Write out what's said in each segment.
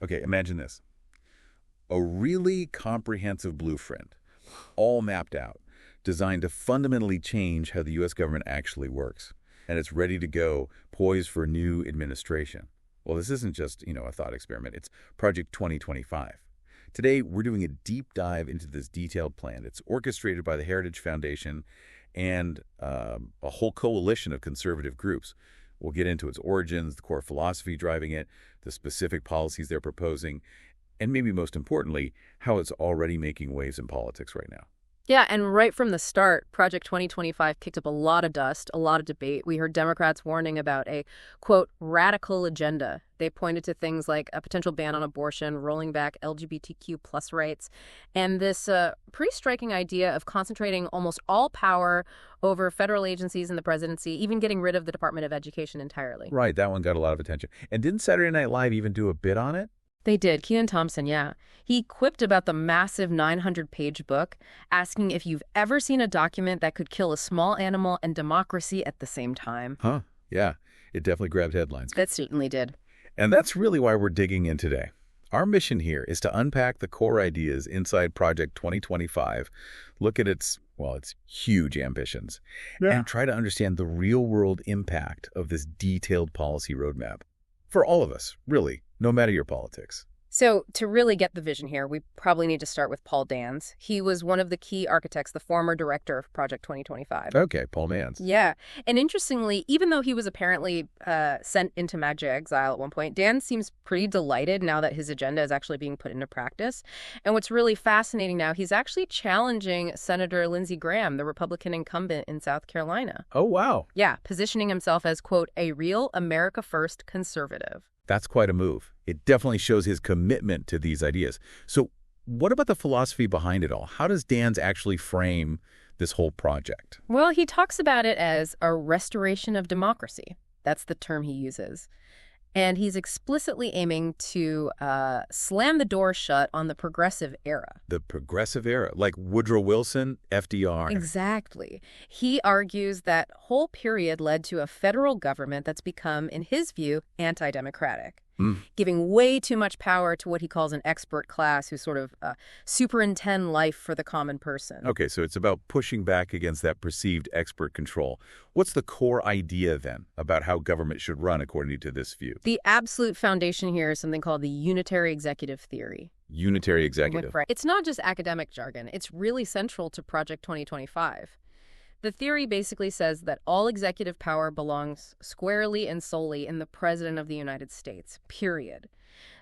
Okay, imagine this. A really comprehensive blueprint, all mapped out, designed to fundamentally change how the U.S. government actually works. And it's ready to go, poised for a new administration. Well, this isn't just, a thought experiment. It's Project 2025. Today, we're doing a deep dive into this detailed plan. It's orchestrated by the Heritage Foundation and a whole coalition of conservative groups. We'll get into its origins, the core philosophy driving it, the specific policies they're proposing, and maybe most importantly, how it's already making waves in politics right now. Yeah, and right from the start, Project 2025 kicked up a lot of dust, a lot of debate. We heard Democrats warning about a, quote, radical agenda. They pointed to things like a potential ban on abortion, rolling back LGBTQ plus rights, and this pretty striking idea of concentrating almost all power over federal agencies and the presidency, even getting rid of the Department of Education entirely. Right, that one got a lot of attention. And didn't Saturday Night Live even do a bit on it? They did. Kenan Thompson, yeah. He quipped about the massive 900-page book, asking if you've ever seen a document that could kill a small animal and democracy at the same time. Huh, yeah. It definitely grabbed headlines. That certainly did. And that's really why we're digging in today. Our mission here is to unpack the core ideas inside Project 2025, look at its huge ambitions, and try to understand the real-world impact of this detailed policy roadmap. For all of us, really, no matter your politics. So to really get the vision here, we probably need to start with Paul Dans. He was one of the key architects, the former director of Project 2025. Okay, Paul Dans. Yeah. And interestingly, even though he was apparently sent into magic exile at one point, Dans seems pretty delighted now that his agenda is actually being put into practice. And what's really fascinating now, he's actually challenging Senator Lindsey Graham, the Republican incumbent in South Carolina. Oh, wow. Yeah, positioning himself as, quote, a real America First conservative. That's quite a move. It definitely shows his commitment to these ideas. So what about the philosophy behind it all? How does Dans actually frame this whole project? Well, he talks about it as a restoration of democracy. That's the term he uses. And he's explicitly aiming to slam the door shut on the progressive era. The progressive era, like Woodrow Wilson, FDR. Exactly. He argues that whole period led to a federal government that's become, in his view, anti-democratic, giving way too much power to what he calls an expert class who sort of superintend life for the common person. Okay, so it's about pushing back against that perceived expert control. What's the core idea, then, about how government should run according to this view? The absolute foundation here is something called the unitary executive theory. Unitary executive. Right. It's not just academic jargon. It's really central to Project 2025. The theory basically says that all executive power belongs squarely and solely in the President of the United States, period.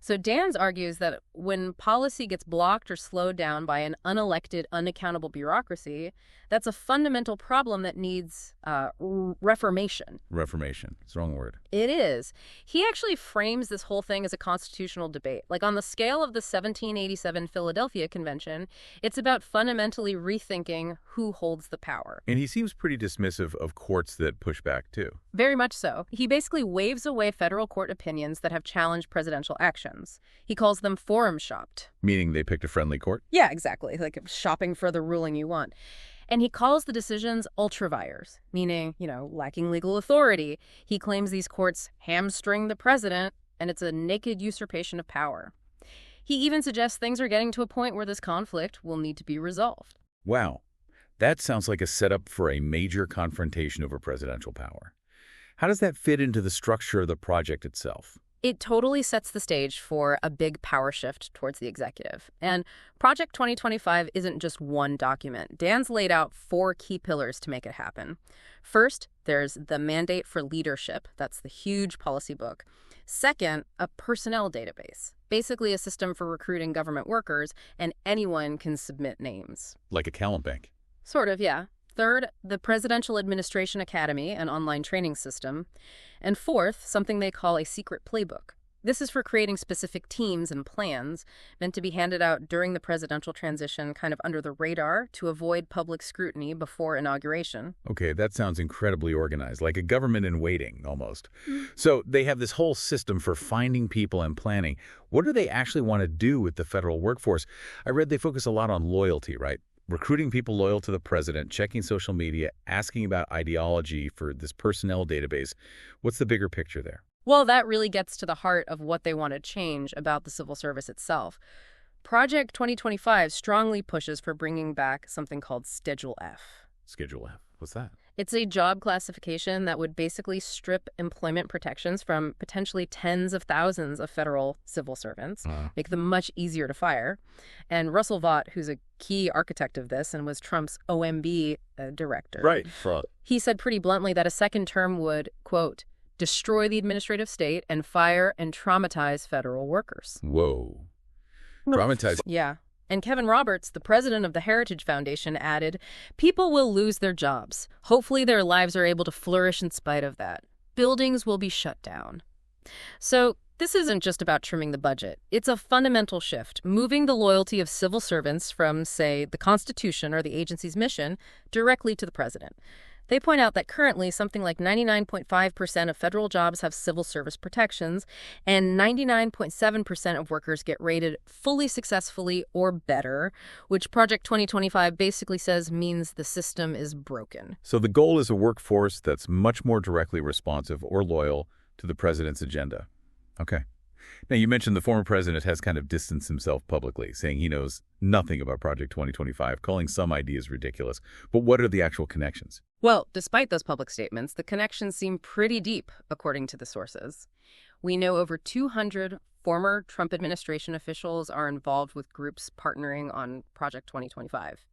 So Dans argues that when policy gets blocked or slowed down by an unelected, unaccountable bureaucracy, that's a fundamental problem that needs reformation. Reformation. It's the wrong word. It is. He actually frames this whole thing as a constitutional debate. Like on the scale of the 1787 Philadelphia Convention, it's about fundamentally rethinking who holds the power. And he seems pretty dismissive of courts that push back, too. Very much so. He basically waves away federal court opinions that have challenged presidential actions. He calls them forum shopped. Meaning they picked a friendly court? Yeah, exactly. Like shopping for the ruling you want. And he calls the decisions ultra vires, meaning, lacking legal authority. He claims these courts hamstring the president, and it's a naked usurpation of power. He even suggests things are getting to a point where this conflict will need to be resolved. Wow. That sounds like a setup for a major confrontation over presidential power. How does that fit into the structure of the project itself? It totally sets the stage for a big power shift towards the executive. And Project 2025 isn't just one document. Dans laid out 4 key pillars to make it happen. First, there's the mandate for leadership. That's the huge policy book. Second, a personnel database, basically a system for recruiting government workers, and anyone can submit names. Like a talent bank. Sort of, yeah. Third, the Presidential Administration Academy, an online training system. And fourth, something they call a secret playbook. This is for creating specific teams and plans meant to be handed out during the presidential transition, kind of under the radar, to avoid public scrutiny before inauguration. Okay, that sounds incredibly organized, like a government in waiting, almost. So they have this whole system for finding people and planning. What do they actually want to do with the federal workforce? I read they focus a lot on loyalty, right? Recruiting people loyal to the president, checking social media, asking about ideology for this personnel database. What's the bigger picture there? Well, that really gets to the heart of what they want to change about the civil service itself. Project 2025 strongly pushes for bringing back something called Schedule F. Schedule F. What's that? It's a job classification that would basically strip employment protections from potentially tens of thousands of federal civil servants, make them much easier to fire. And Russell Vought, who's a key architect of this and was Trump's OMB director. Right. He said pretty bluntly that a second term would, quote, destroy the administrative state and fire and traumatize federal workers. Whoa. Traumatizing. Yeah. And Kevin Roberts, the president of the Heritage Foundation, added, people will lose their jobs. Hopefully their lives are able to flourish in spite of that. Buildings will be shut down. So this isn't just about trimming the budget. It's a fundamental shift, moving the loyalty of civil servants from, say, the Constitution or the agency's mission directly to the president. They point out that currently something like 99.5% of federal jobs have civil service protections, and 99.7% of workers get rated fully successfully or better, which Project 2025 basically says means the system is broken. So the goal is a workforce that's much more directly responsive or loyal to the president's agenda. Okay. Now, you mentioned the former president has kind of distanced himself publicly, saying he knows nothing about Project 2025, calling some ideas ridiculous. But what are the actual connections? Well, despite those public statements, the connections seem pretty deep, according to the sources. We know over 200 former Trump administration officials are involved with groups partnering on Project 2025.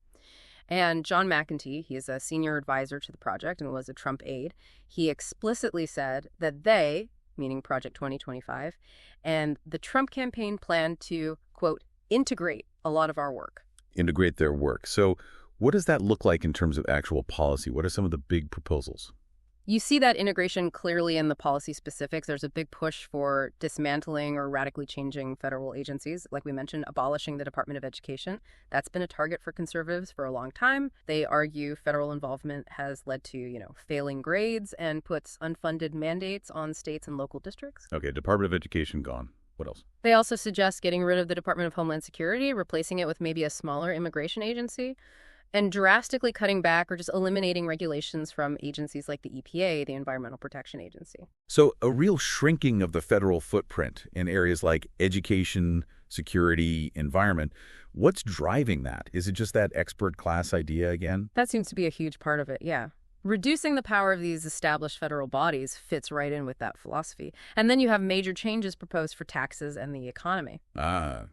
And John McEntee, he is a senior advisor to the project and was a Trump aide, he explicitly said that they, meaning Project 2025, and the Trump campaign plan to, quote, integrate a lot of our work. Integrate their work. So what does that look like in terms of actual policy? What are some of the big proposals? You see that integration clearly in the policy specifics. There's a big push for dismantling or radically changing federal agencies. Like we mentioned, abolishing the Department of Education. That's been a target for conservatives for a long time. They argue federal involvement has led to, failing grades and puts unfunded mandates on states and local districts. Okay, Department of Education gone. What else? They also suggest getting rid of the Department of Homeland Security, replacing it with maybe a smaller immigration agency, and drastically cutting back or just eliminating regulations from agencies like the EPA, the Environmental Protection Agency. So a real shrinking of the federal footprint in areas like education, security, environment. What's driving that? Is it just that expert class idea again? That seems to be a huge part of it, yeah. Reducing the power of these established federal bodies fits right in with that philosophy. And then you have major changes proposed for taxes and the economy.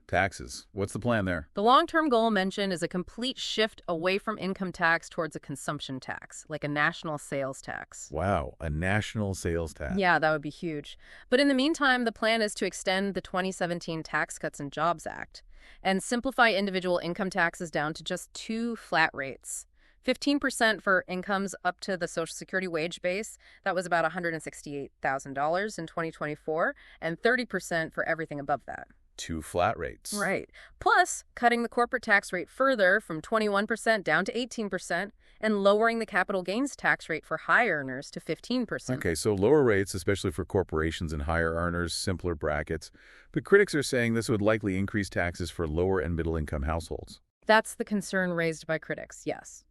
Taxes. What's the plan there? The long-term goal mentioned is a complete shift away from income tax towards a consumption tax, like a national sales tax. Wow, a national sales tax. Yeah, that would be huge. But in the meantime, the plan is to extend the 2017 Tax Cuts and Jobs Act and simplify individual income taxes down to just 2 flat rates. 15% for incomes up to the Social Security wage base, that was about $168,000 in 2024, and 30% for everything above that. 2 flat rates. Right. Plus, cutting the corporate tax rate further from 21% down to 18%, and lowering the capital gains tax rate for high earners to 15%. Okay, so lower rates, especially for corporations and higher earners, simpler brackets. But critics are saying this would likely increase taxes for lower and middle-income households. That's the concern raised by critics, yes,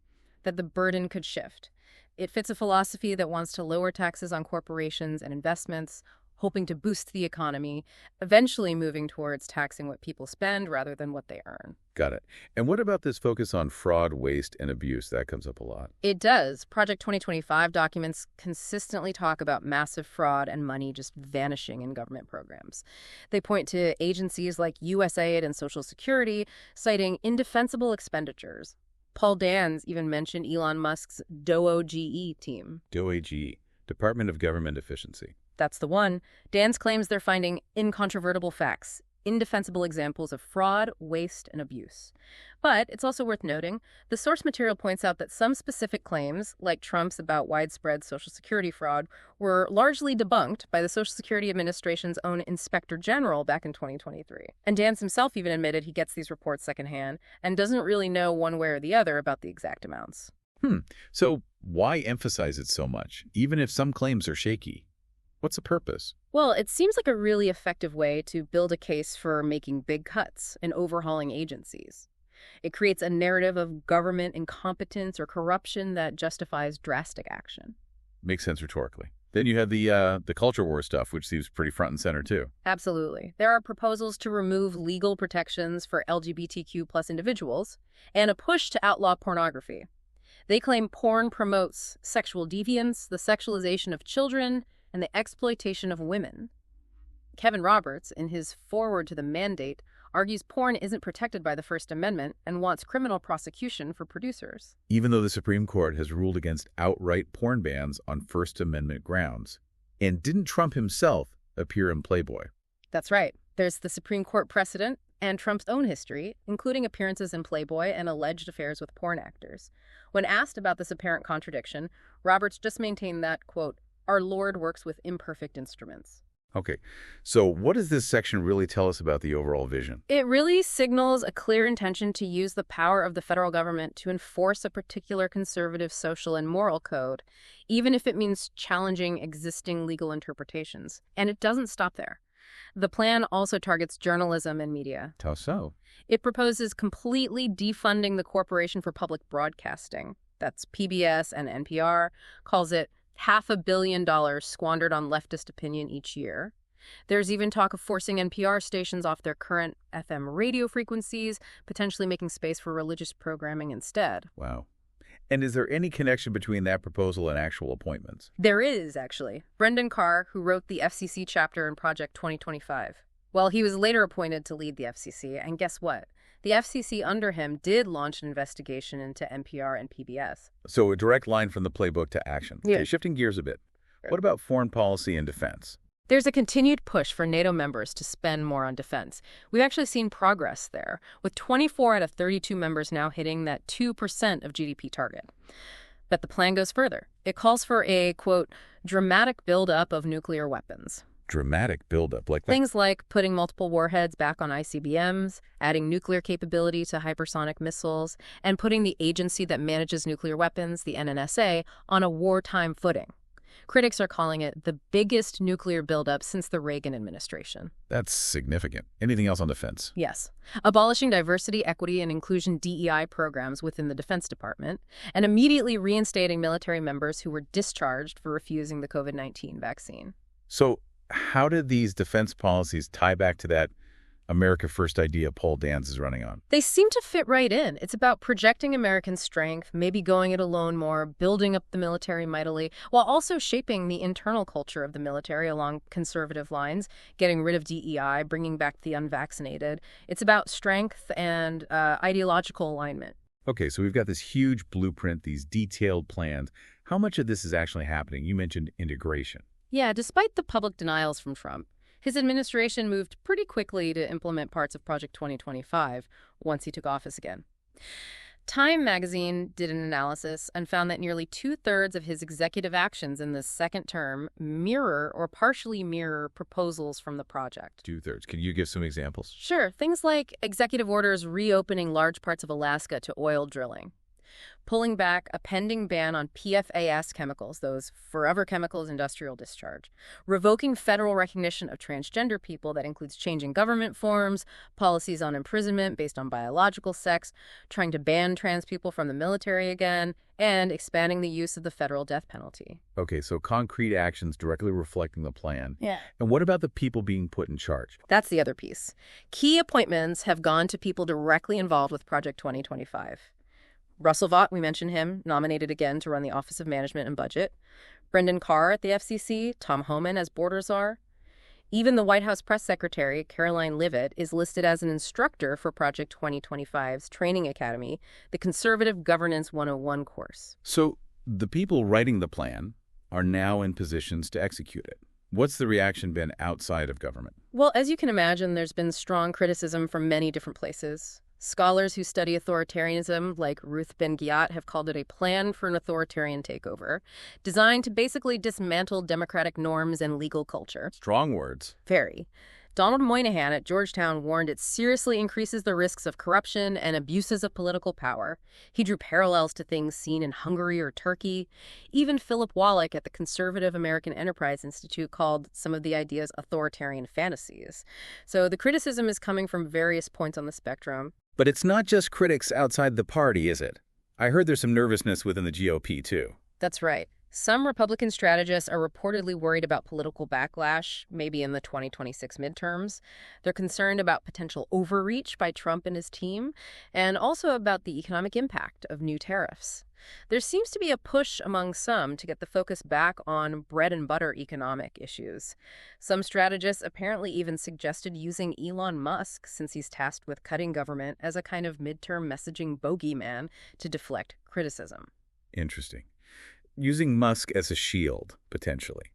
that the burden could shift. It fits a philosophy that wants to lower taxes on corporations and investments, hoping to boost the economy, eventually moving towards taxing what people spend rather than what they earn. Got it. And what about this focus on fraud, waste, and abuse? That comes up a lot. It does. Project 2025 documents consistently talk about massive fraud and money just vanishing in government programs. They point to agencies like USAID and Social Security citing indefensible expenditures. Paul Dans even mentioned Elon Musk's DOGE team. DOGE, Department of Government Efficiency. That's the one. Dans claims they're finding incontrovertible facts, indefensible examples of fraud, waste, and abuse. But it's also worth noting, the source material points out that some specific claims, like Trump's about widespread Social Security fraud, were largely debunked by the Social Security Administration's own Inspector General back in 2023. And Dans himself even admitted he gets these reports secondhand and doesn't really know one way or the other about the exact amounts. So why emphasize it so much, even if some claims are shaky? What's the purpose? Well, it seems like a really effective way to build a case for making big cuts and overhauling agencies. It creates a narrative of government incompetence or corruption that justifies drastic action. Makes sense rhetorically. Then you have the culture war stuff, which seems pretty front and center, too. Absolutely. There are proposals to remove legal protections for LGBTQ plus individuals and a push to outlaw pornography. They claim porn promotes sexual deviance, the sexualization of children, and the exploitation of women. Kevin Roberts, in his foreword to the mandate, argues porn isn't protected by the First Amendment and wants criminal prosecution for producers. Even though the Supreme Court has ruled against outright porn bans on First Amendment grounds. And didn't Trump himself appear in Playboy? That's right. There's the Supreme Court precedent and Trump's own history, including appearances in Playboy and alleged affairs with porn actors. When asked about this apparent contradiction, Roberts just maintained that, quote, "Our Lord works with imperfect instruments." Okay, so what does this section really tell us about the overall vision? It really signals a clear intention to use the power of the federal government to enforce a particular conservative social and moral code, even if it means challenging existing legal interpretations. And it doesn't stop there. The plan also targets journalism and media. How so? It proposes completely defunding the Corporation for Public Broadcasting, that's PBS and NPR, calls it $500 million squandered on leftist opinion each year. There's even talk of forcing NPR stations off their current FM radio frequencies, potentially making space for religious programming instead. Wow. And is there any connection between that proposal and actual appointments? There is, actually. Brendan Carr, who wrote the FCC chapter in Project 2025. Well, he was later appointed to lead the FCC, and guess what? The FCC under him did launch an investigation into NPR and PBS. So a direct line from the playbook to action. Yeah. Okay, shifting gears a bit. What about foreign policy and defense? There's a continued push for NATO members to spend more on defense. We've actually seen progress there, with 24 out of 32 members now hitting that 2% of GDP target. But the plan goes further. It calls for a, quote, dramatic buildup of nuclear weapons. Dramatic buildup, like things like putting multiple warheads back on ICBMs, adding nuclear capability to hypersonic missiles, and putting the agency that manages nuclear weapons, the NNSA, on a wartime footing. Critics are calling it the biggest nuclear buildup since the Reagan administration. That's significant. Anything else on defense? Yes. Abolishing diversity, equity, and inclusion DEI programs within the Defense Department, and immediately reinstating military members who were discharged for refusing the COVID-19 vaccine. So how did these defense policies tie back to that America First idea Paul Dans is running on? They seem to fit right in. It's about projecting American strength, maybe going it alone more, building up the military mightily, while also shaping the internal culture of the military along conservative lines, getting rid of DEI, bringing back the unvaccinated. It's about strength and ideological alignment. Okay, so we've got this huge blueprint, these detailed plans. How much of this is actually happening? You mentioned integration. Yeah, despite the public denials from Trump, his administration moved pretty quickly to implement parts of Project 2025 once he took office again. Time magazine did an analysis and found that nearly 2/3 of his executive actions in this second term mirror or partially mirror proposals from the project. 2/3. Can you give some examples? Sure. Things like executive orders reopening large parts of Alaska to oil drilling, pulling back a pending ban on PFAS chemicals, those forever chemicals industrial discharge, revoking federal recognition of transgender people that includes changing government forms, policies on imprisonment based on biological sex, trying to ban trans people from the military again, and expanding the use of the federal death penalty. Okay, so concrete actions directly reflecting the plan. Yeah. And what about the people being put in charge? That's the other piece. Key appointments have gone to people directly involved with Project 2025. Russell Vought, we mentioned him, nominated again to run the Office of Management and Budget. Brendan Carr at the FCC, Tom Homan as board czar. Even the White House press secretary, Caroline Leavitt, is listed as an instructor for Project 2025's training academy, the Conservative Governance 101 course. So the people writing the plan are now in positions to execute it. What's the reaction been outside of government? Well, as you can imagine, there's been strong criticism from many different places. Scholars who study authoritarianism, like Ruth Ben-Ghiat, have called it a plan for an authoritarian takeover, designed to basically dismantle democratic norms and legal culture. Strong words. Very. Donald Moynihan at Georgetown warned it seriously increases the risks of corruption and abuses of political power. He drew parallels to things seen in Hungary or Turkey. Even Philip Wallach at the Conservative American Enterprise Institute called some of the ideas authoritarian fantasies. So the criticism is coming from various points on the spectrum. But it's not just critics outside the party, is it? I heard there's some nervousness within the GOP, too. That's right. Some Republican strategists are reportedly worried about political backlash, maybe in the 2026 midterms. They're concerned about potential overreach by Trump and his team, and also about the economic impact of new tariffs. There seems to be a push among some to get the focus back on bread and butter economic issues. Some strategists apparently even suggested using Elon Musk, since he's tasked with cutting government, as a kind of midterm messaging bogeyman to deflect criticism. Interesting. Using Musk as a shield, potentially.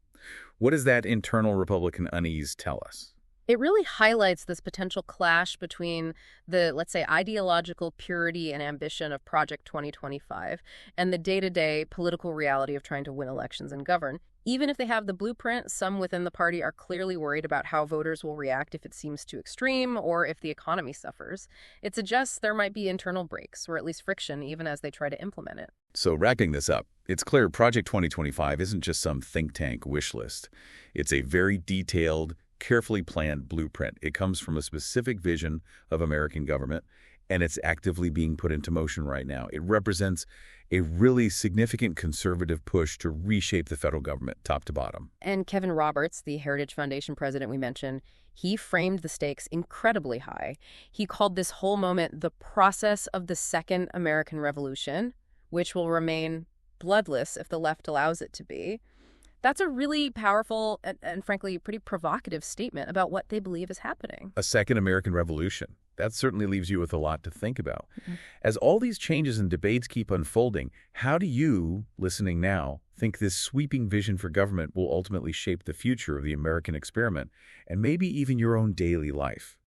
What does that internal Republican unease tell us? It really highlights this potential clash between the, let's say, ideological purity and ambition of Project 2025 and the day-to-day political reality of trying to win elections and govern. Even if they have the blueprint, some within the party are clearly worried about how voters will react if it seems too extreme or if the economy suffers. It suggests there might be internal breaks, or at least friction, even as they try to implement it. So wrapping this up, it's clear Project 2025 isn't just some think tank wish list. It's a very detailed, carefully planned blueprint. It comes from a specific vision of American government, and it's actively being put into motion right now. It represents a really significant conservative push to reshape the federal government top to bottom. And Kevin Roberts, the Heritage Foundation president we mentioned, he framed the stakes incredibly high. He called this whole moment the process of the Second American Revolution, which will remain bloodless if the left allows it to be. That's a really powerful and frankly, pretty provocative statement about what they believe is happening. A second American Revolution. That certainly leaves you with a lot to think about. As all these changes and debates keep unfolding, how do you, listening now, think this sweeping vision for government will ultimately shape the future of the American experiment and maybe even your own daily life?